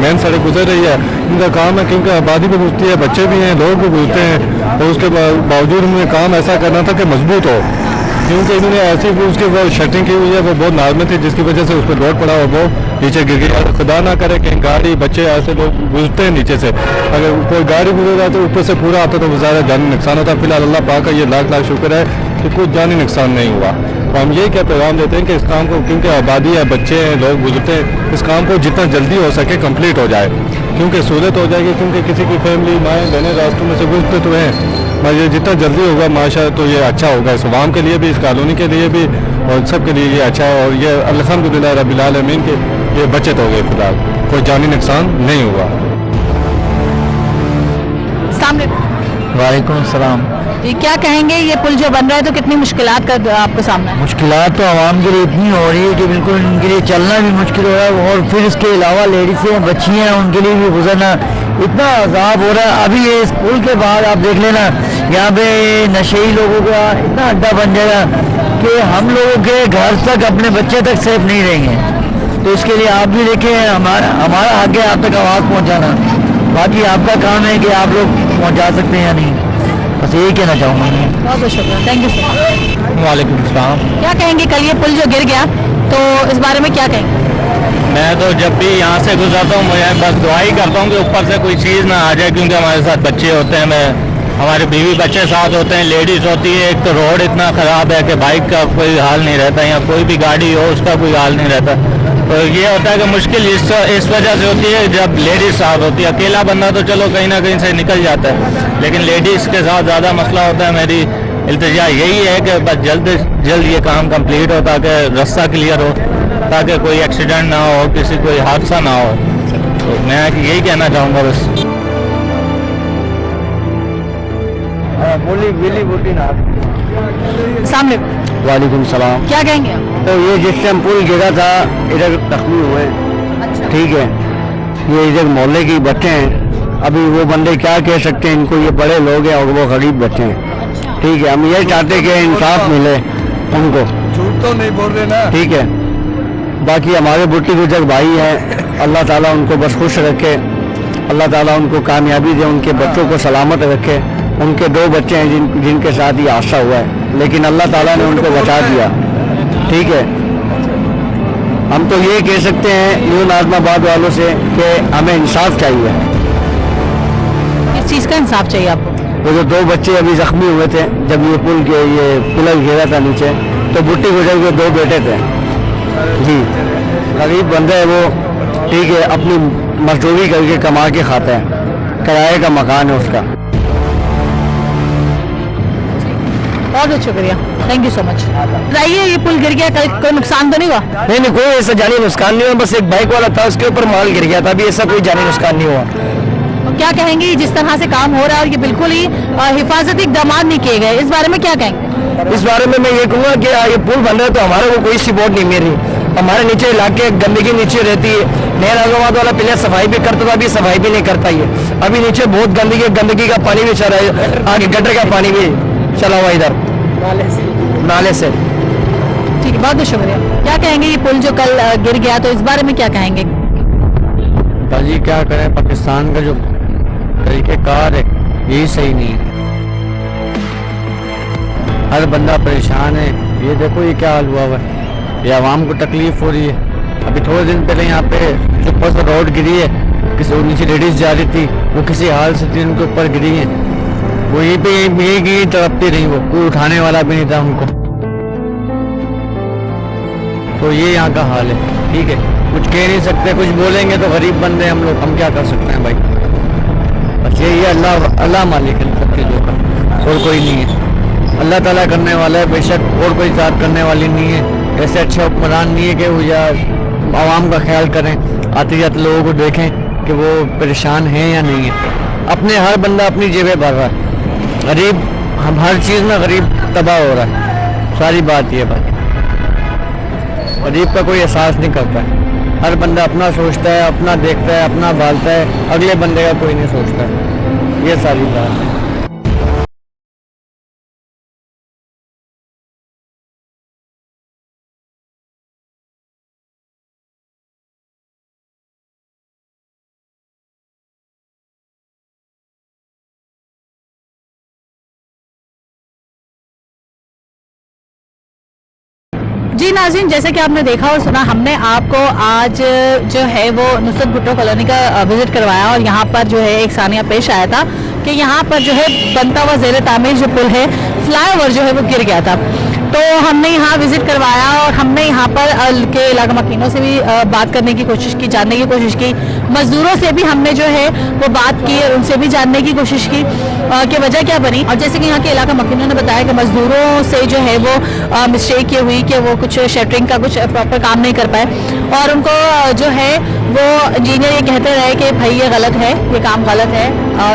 मेन सड़क गुजर रही है, इनका काम है क्योंकि आबादी भी गुजरती है, बच्चे भी हैं, लोग भी गुजरते हैं, तो उसके बावजूद उन्हें काम ऐसा करना था कि मजबूत हो, क्योंकि इन्होंने ऐसी भी उसकी वो शटरिंग की हुई है, वो बहुत नाजमत थी, जिसकी वजह से उस पर लोड पड़ा, वो नीचे गिर गया। खुदा ना करे कि गाड़ी बच्चे ऐसे लोग गुजरते हैं नीचे से, अगर कोई गाड़ी गुजर रहा तो ऊपर से पूरा आता तो ज़्यादा जानी नुकसान होता। फिलहाल अल्लाह पाक का ये लाख लाख शुक्र है कि कुछ जानी नुकसान नहीं हुआ। तो हम यही क्या पैगाम देते हैं कि इस काम को, क्योंकि आबादी है, बच्चे हैं, लोग गुजरते हैं, इस काम को जितना जल्दी हो सके कंप्लीट हो जाए, क्योंकि सहूलत हो जाएगी, क्योंकि किसी की फैमिली माएँ बहनें रास्तों में से गुजरते तो हैं, मगर जितना जल्दी होगा माशा तो ये अच्छा होगा, इस अवाम के लिए भी, इस कॉलोनी के लिए भी, और सब के लिए ये अच्छा है। और ये अल्हम्दुलिल्लाह रब्बिल आलमीन के ये बचत हो गई, फिलहाल कोई जानी नुकसान नहीं हुआ। सामने वालेकुम सलाम। ये क्या कहेंगे, ये पुल जो बन रहा है तो कितनी मुश्किलात का आपको सामना है? मुश्किलात तो आवाम के लिए इतनी हो रही है कि बिल्कुल उनके लिए चलना भी मुश्किल हो रहा है, और फिर इसके अलावा लेडीज़ हैं, बच्चियाँ हैं, उनके लिए भी गुजरना इतना अजाब हो रहा है। अभी ये इस पुल के बाद आप देख लेना, यहाँ पे नशेई लोगों का इतना अड्डा बन जाएगा कि हम लोगों के घर तक, अपने बच्चे तक सेफ नहीं रहेंगे। तो इसके लिए आप भी देखें, हमारा हक है आप तक आवाज़ पहुँचाना, बाकी आपका काम है कि आप लोग पहुँचा सकते हैं या नहीं। बस यही कहना चाहूँगा मैं। बहुत बहुत शुक्रिया, थैंक यू सो मच। वालेकुम सलाम। क्या कहेंगे, कल ये पुल जो गिर गया तो इस बारे में क्या कहेंगे? मैं तो जब भी यहाँ से गुजरता हूँ मैं बस दुआ ही करता हूँ कि ऊपर से कोई चीज़ ना आ जाए, क्योंकि हमारे साथ बच्चे होते हैं, हमारे बीवी बच्चे साथ होते हैं, लेडीज़ होती है। एक तो रोड इतना ख़राब है कि बाइक का कोई हाल नहीं रहता, या कोई भी गाड़ी हो उसका कोई हाल नहीं रहता। तो ये होता है कि मुश्किल इस वजह से होती है जब लेडीज़ साथ होती है। अकेला बंदा तो चलो कहीं ना कहीं से निकल जाता है, लेकिन लेडीज़ के साथ ज़्यादा मसला होता है। मेरी इल्तिजा यही है कि बस जल्द से जल्द ये काम कंप्लीट हो, ताकि रास्ता क्लियर हो, ताकि कोई एक्सीडेंट ना हो, किसी कोई हादसा ना हो। तो मैं यही कहना चाहूँगा बस। सामने वालेकुम सलाम। क्या कहेंगे आप? तो ये जिस टाइम पुल गिरा था, इधर जख्मी हुए, अच्छा, ठीक है, ये इधर मोहल्ले के बच्चे हैं। अभी वो बंदे क्या कह सकते हैं इनको, ये बड़े लोग हैं और वो गरीब बच्चे हैं, ठीक है। हम यही चाहते हैं कि इंसाफ मिले उनको, झूठ तो नहीं बोल रहे ना। ठीक है। बाकी हमारे बुट्टी गुजर भाई हैं, अल्लाह ताला उनको बस खुश रखे, अल्लाह ताला उनको कामयाबी दे, उनके बच्चों को सलामत रखे। उनके 2 बच्चे हैं जिनके साथ ये हादसा हुआ है, लेकिन अल्लाह ताला ने उनको बचा दिया, ठीक है। हम तो ये कह सकते हैं न्यू नाज़माबाद वालों से कि हमें इंसाफ चाहिए। किस चीज़ का इंसाफ चाहिए आपको? वो जो 2 बच्चे अभी जख्मी हुए थे जब ये पुल गिरा था नीचे, तो बुट्टी गुजर के 2 बेटे थे जी, गरीब बंदे है वो, ठीक है, अपनी मजदूरी करके कमा के खाता है, किराए का मकान है उसका। बहुत बहुत शुक्रिया, थैंक यू सो मच। बताइए, ये पुल गिर गया, कल कोई नुकसान तो नहीं हुआ? नहीं, कोई ऐसा जानी नुकसान नहीं हुआ, बस एक बाइक वाला था उसके ऊपर माल गिर गया था, अभी ऐसा कोई जानी नुकसान नहीं हुआ। तो क्या कहेंगे, जिस तरह से काम हो रहा है और ये बिल्कुल ही हिफाजती इकदाम नहीं किए गए, इस बारे में क्या कहेंगे? इस बारे में मैं ये कहूँगा कि ये पुल बन रहा है तो हमारे को कोई सपोर्ट नहीं मिल रही। हमारे नीचे इलाके गंदगी नीचे रहती है, नया नाज़माबाद वाला पहले सफाई भी करता था, अभी सफाई भी नहीं करता ये। अभी नीचे बहुत गंदगी का पानी भी चल रहा है, आगे गटर का पानी भी चला हुआ इधर नाले से। ठीक है, बहुत बहुत शुक्रिया। क्या कहेंगे, ये पुल जो कल गिर गया तो इस बारे में क्या कहेंगे? भाजी क्या करें, पाकिस्तान का जो तरीक़ेकार है यही सही नहीं है, हर बंदा परेशान है। ये देखो ये क्या हाल हुआ है, ये आवाम को तकलीफ हो रही है। अभी थोड़े दिन पहले यहाँ पे जो फर्स्ट रोड गिरी है, किसी नीचे लेडीज जा रही थी, वो किसी हाल से थी, उनके ऊपर गिरी है, वो यहीं पे यही तड़पती रही, वो कोई उठाने वाला भी नहीं था उनको। तो ये यहाँ का हाल है, ठीक है, कुछ कह नहीं सकते, कुछ बोलेंगे तो गरीब बंदे हम लोग, हम क्या कर सकते हैं भाई। बस यही है, अल्लाह मालिक है सब चीज़ों का, और कोई नहीं है। अल्लाह ताला करने वाला है बेशक, और कोई ज़ात करने वाली नहीं है। ऐसे अच्छे हुक्मरान नहीं है कि वो या आवाम का ख्याल करें, आते जाते लोगों को देखें कि वो परेशान हैं या नहीं है। अपने हर बंदा अपनी जेबें भर रहा है, गरीब हम हर चीज़ में गरीब तबाह हो रहा है, सारी बात ये बात। गरीब का कोई एहसास नहीं करता है, हर बंदा अपना सोचता है, अपना देखता है, अपना भालता है, अगले बंदे का कोई नहीं सोचता है, ये सारी बात है। जी नाज़रीन, जैसे कि आपने देखा और सुना, हमने आपको आज जो है वो नुसरत भुट्टो कॉलोनी का विजिट करवाया और यहाँ पर जो है एक सानिया पेश आया था कि यहाँ पर जो है बनता हुआ ज़ेर तामीर जो पुल है, फ्लाईओवर जो है वो गिर गया था। तो हमने यहाँ विजिट करवाया और हमने यहाँ पर के इलाका मकीनों से भी बात करने की कोशिश की, जानने की कोशिश की, मजदूरों से भी हमने जो है वो बात की और उनसे भी जानने की कोशिश की कि वजह क्या बनी। और जैसे कि यहाँ के इलाका मकीनों ने बताया कि मजदूरों से जो है वो मिस्टेक ये हुई कि वो कुछ शटरिंग का कुछ प्रॉपर काम नहीं कर पाए और उनको जो है वो इंजीनियर ये कहते रहे कि भाई ये गलत है, ये काम गलत है,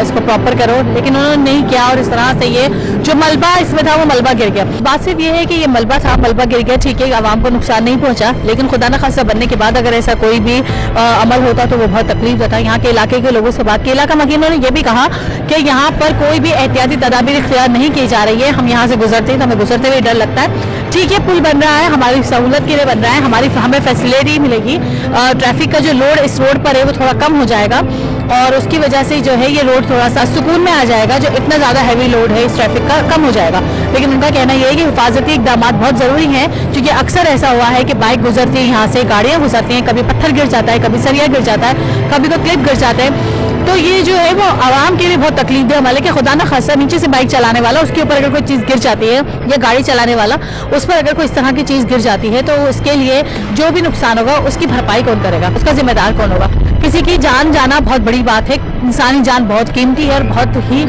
इसको प्रॉपर करो, लेकिन उन्होंने नहीं किया और इस तरह से ये जो मलबा इसमें था वो मलबा गिर गया। बात सिर्फ ये है कि ये मलबा था, मलबा गिर गया, ठीक है, आवाम को नुकसान नहीं पहुंचा, लेकिन खुदा न खासा बनने के बाद अगर ऐसा कोई भी अमल होता तो वो बहुत तकलीफ देता। यहाँ के इलाके के लोगों से बात की, इलाका मकीनों ने यह भी कहा कि यहाँ पर कोई भी एहतियाती तदाबीर इख्तियार नहीं की जा रही है। हम यहाँ से गुजरते हैं तो हमें गुजरते हुए डर लगता है। ठीक है, पुल बन रहा है, हमारी सहूलत के लिए बन रहा है, हमें फैसिलिटी मिलेगी, ट्रैफिक का जो लोड इस रोड पर है वो थोड़ा कम हो जाएगा और उसकी वजह से जो है ये रोड थोड़ा सा सुकून में आ जाएगा, जो इतना ज़्यादा हैवी लोड है इस ट्रैफिक का कम हो जाएगा। लेकिन उनका कहना यह है कि हिफाजती इकदाम बहुत ज़रूरी हैं, क्योंकि अक्सर ऐसा हुआ है कि बाइक गुजरती है, यहाँ से गाड़ियाँ गुजरती हैं, कभी पत्थर गिर जाता है, कभी सरिया गिर जाता है, कभी कोई क्लिप गिर जाता है, तो ये जो है वो आवाम के लिए बहुत तकलीफ दे वाले कि खुदा ना खासा नीचे से बाइक चलाने वाला उसके ऊपर अगर कोई चीज़ गिर जाती है या गाड़ी चलाने वाला उस पर अगर कोई इस तरह की चीज़ गिर जाती है तो उसके लिए जो भी नुकसान होगा उसकी भरपाई कौन करेगा, उसका जिम्मेदार कौन होगा। किसी की जान जाना बहुत बड़ी बात है, इंसानी जान बहुत कीमती है और बहुत ही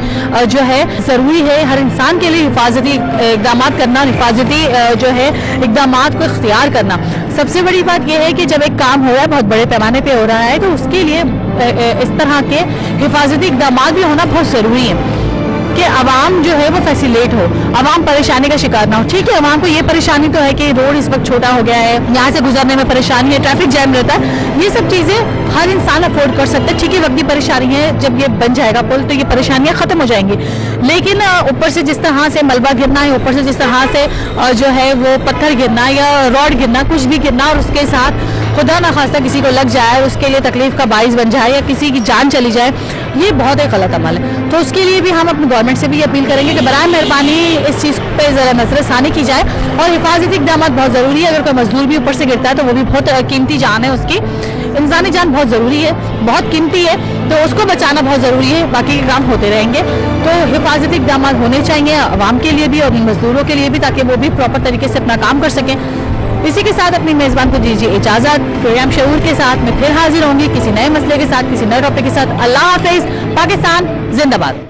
जो है ज़रूरी है हर इंसान के लिए हिफाजती इकदाम करना, हिफाजती जो है इकदाम को इख्तियार करना। सबसे बड़ी बात यह है कि जब एक काम हो रहा है, बहुत बड़े पैमाने पे हो रहा है, तो उसके लिए इस तरह के हिफाजती इकदाम भी होना बहुत ज़रूरी है कि आवाम जो है वो फैसिलेट हो, आवाम परेशानी का शिकार ना हो। ठीक है, आवाम को ये परेशानी तो है कि रोड इस वक्त छोटा हो गया है, यहाँ से गुजरने में परेशानी है, ट्रैफिक जैम रहता है, ये सब चीज़ें हर इंसान अफोर्ड कर सकता है। ठीक है, वक्ती परेशानी है, जब ये बन जाएगा पुल तो ये परेशानियाँ ख़त्म हो जाएंगी, लेकिन ऊपर से जिस तरह से मलबा गिरना है, ऊपर से जिस तरह से जो है वो पत्थर गिरना या रॉड गिरना, कुछ भी गिरना और उसके साथ खुदा ना खास्ता किसी को लग जाए, उसके लिए तकलीफ का बाइस बन जाए या किसी की जान चली जाए, ये बहुत ही गलत अमल है। तो उसके लिए भी हम अपनी गवर्नमेंट से भी अपील करेंगे कि बराए मेहरबानी इस चीज़ पे ज़रा नज़रसानी की जाए और हिफाजती इक़दाम बहुत ज़रूरी है। अगर कोई मजदूर भी ऊपर से गिरता है तो वो भी बहुत कीमती जान है, उसकी इंसानी जान बहुत ज़रूरी है, बहुत कीमती है, तो उसको बचाना बहुत ज़रूरी है। बाकी के काम होते रहेंगे, तो हिफाजती इक़दाम होने चाहिए आवाम के लिए भी और मजदूरों के लिए भी, ताकि वो भी प्रॉपर तरीके से अपना काम कर सकें। इसी के साथ अपनी मेज़बान को दीजिए इजाज़त। प्रोग्राम शऊर के साथ मैं फिर हाजिर होंगी किसी नए मसले के साथ, किसी नए टॉपिक के साथ। अल्लाह हाफिज़। पाकिस्तान जिंदाबाद।